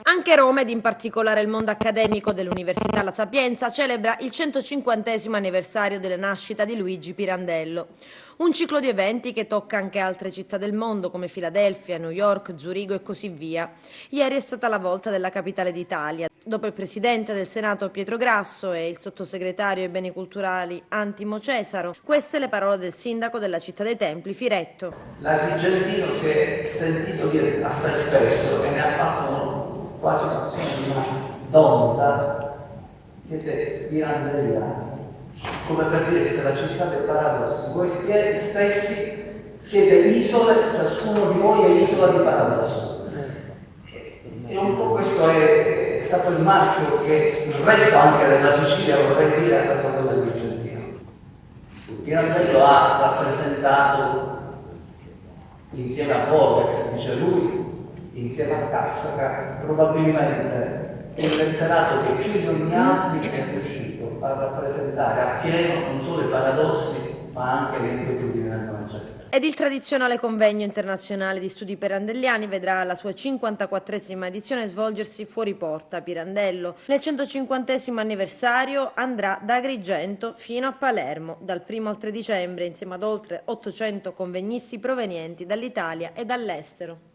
Anche Roma, ed in particolare il mondo accademico dell'Università La Sapienza, celebra il 150° anniversario della nascita di Luigi Pirandello. Un ciclo di eventi che tocca anche altre città del mondo come Filadelfia, New York, Zurigo e così via. Ieri è stata la volta della capitale d'Italia. Dopo il presidente del Senato Pietro Grasso e il sottosegretario ai beni culturali Antimo Cesaro, queste le parole del sindaco della città dei Templi, Firetto. L'Agrigentino si è sentito dire assai spesso e ne ha fatto quasi un'azione di una donza, siete pirandelliani, come per dire siete la città del paradosso. Voi stessi siete isole, ciascuno di voi è isola di paradosso. E un po' questo è stato il marchio che il resto anche della Sicilia, vorrei dire, ha dato dell'Agrigentino. Pirandello ha rappresentato insieme a Borges, dice lui, insieme a Kafka, probabilmente il letterato che più di ogni altro è riuscito a rappresentare appieno non solo i paradossi ma anche le inquietudini del Novecento. Ed il tradizionale convegno internazionale di studi pirandelliani vedrà la sua 54esima edizione svolgersi fuori porta a Pirandello. Nel 150° anniversario andrà da Agrigento fino a Palermo, dal 1° al 3 dicembre, insieme ad oltre 800 convegnisti provenienti dall'Italia e dall'estero.